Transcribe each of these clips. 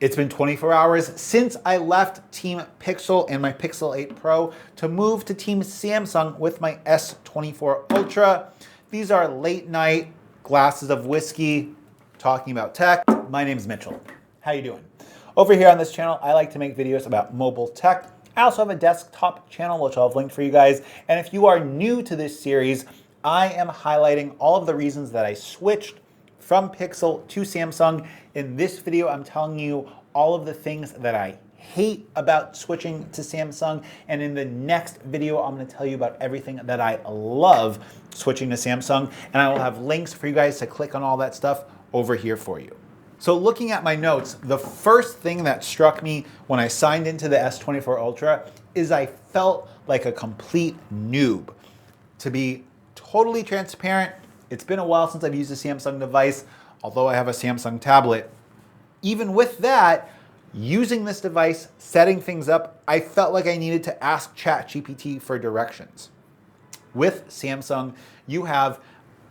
It's been 24 hours since I left Team Pixel and my Pixel 8 Pro to move to Team Samsung with my S24 Ultra. These are late night glasses of whiskey talking about tech. My name's Mitchell. How you doing? Over here on this channel, I like to make videos about mobile tech. I also have a desktop channel, which I'll have linked for you guys. And if you are new to this series, I am highlighting all of the reasons that I switched from Pixel to Samsung. In this video, I'm telling you all of the things that I hate about switching to Samsung. And in the next video, I'm gonna tell you about everything that I love switching to Samsung. And I will have links for you guys to click on all that stuff over here for you. So looking at my notes, the first thing that struck me when I signed into the S24 Ultra is I felt like a complete noob. To be totally transparent, it's been a while since I've used a Samsung device, although I have a Samsung tablet. Even with that, using this device, setting things up, I felt like I needed to ask ChatGPT for directions. With Samsung, you have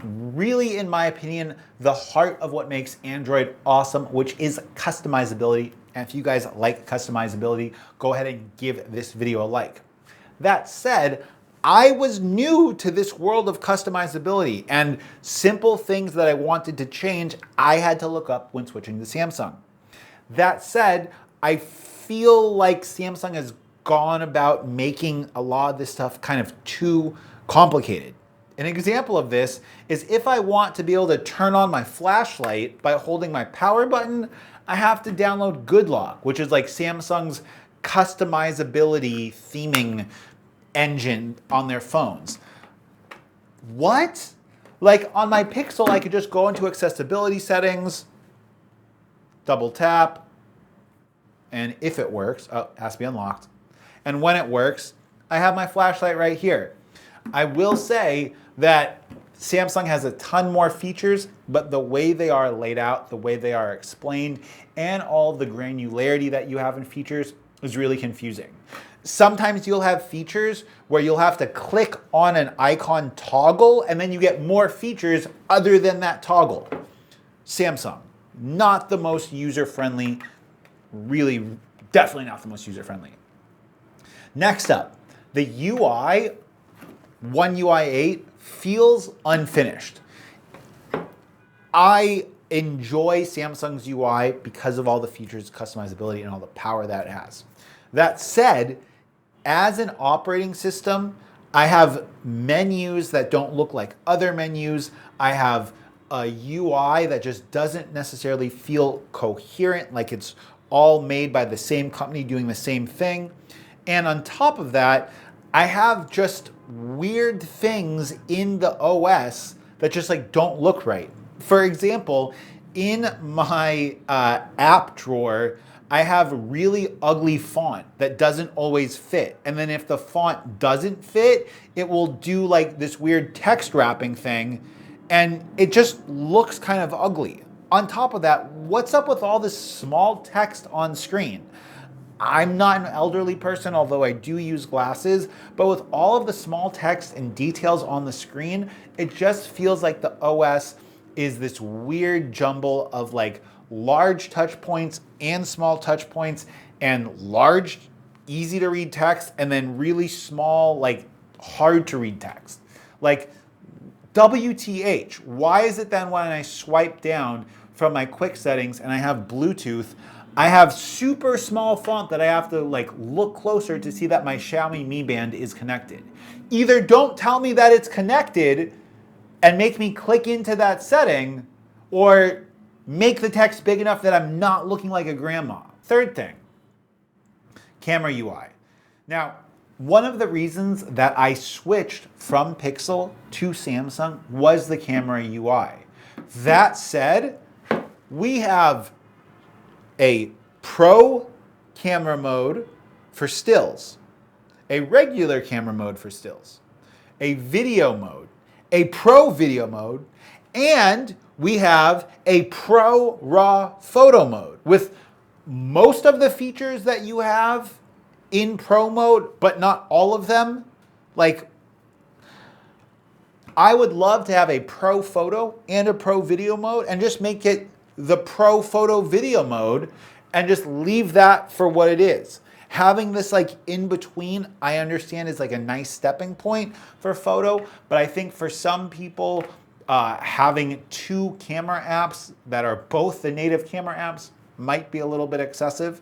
really, in my opinion, the heart of what makes Android awesome, which is customizability. And if you guys like customizability, go ahead and give this video a like. That said, I was new to this world of customizability, and simple things that I wanted to change, I had to look up when switching to Samsung. That said, I feel like Samsung has gone about making a lot of this stuff kind of too complicated. An example of this is if I want to be able to turn on my flashlight by holding my power button, I have to download GoodLock, which is like Samsung's customizability theming engine on their phones. What? Like on my Pixel, I could just go into accessibility settings, double tap, and if it works, oh, it has to be unlocked. And when it works, I have my flashlight right here. I will say that Samsung has a ton more features, but the way they are laid out, the way they are explained, and all of the granularity that you have in features is really confusing. Sometimes you'll have features where you'll have to click on an icon toggle and then you get more features other than that toggle. Samsung, not the most user-friendly, really, definitely not the most user-friendly. Next up, the UI, One UI 8, feels unfinished. I enjoy Samsung's UI because of all the features, customizability, and all the power that it has. That said, as an operating system, I have menus that don't look like other menus. I have a UI that just doesn't necessarily feel coherent, like it's all made by the same company doing the same thing. And on top of that, I have just weird things in the OS that just like don't look right. For example, in my app drawer, I have really ugly font that doesn't always fit. And then if the font doesn't fit, it will do like this weird text wrapping thing, and it just looks kind of ugly. On top of that, what's up with all this small text on screen? I'm not an elderly person, although I do use glasses, but with all of the small text and details on the screen, it just feels like the OS is this weird jumble of like large touch points and small touch points and large, easy to read text, and then really small, like hard to read text. Like WTH, why is it then when I swipe down from my quick settings and I have Bluetooth, I have super small font that I have to like look closer to see that my Xiaomi Mi Band is connected. Either don't tell me that it's connected and make me click into that setting, or make the text big enough that I'm not looking like a grandma. Third thing, camera UI. Now, one of the reasons that I switched from Pixel to Samsung was the camera UI. That said, we have a pro camera mode for stills, a regular camera mode for stills, a video mode, a pro video mode, and we have a pro raw photo mode with most of the features that you have in pro mode, but not all of them. Like, I would love to have a pro photo and a pro video mode and just make it the pro photo video mode and just leave that for what it is. Having this like in between, I understand is like a nice stepping point for photo, but I think for some people, having two camera apps that are both the native camera apps might be a little bit excessive.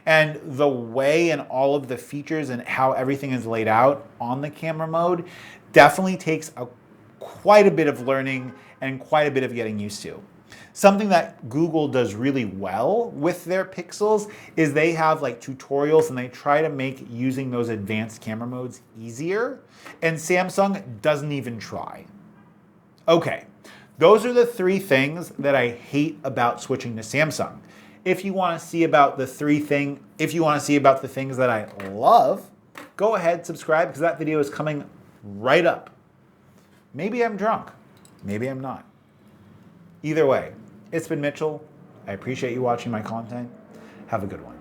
And the way and all of the features and how everything is laid out on the camera mode definitely takes quite a bit of learning and quite a bit of getting used to. Something that Google does really well with their Pixels is they have like tutorials and they try to make using those advanced camera modes easier, and Samsung doesn't even try. Okay, those are the three things that I hate about switching to Samsung. If you want to see about the things that I love, go ahead, subscribe, because that video is coming right up. Maybe I'm drunk, maybe I'm not. Either way, it's been Mitchell. I appreciate you watching my content. Have a good one.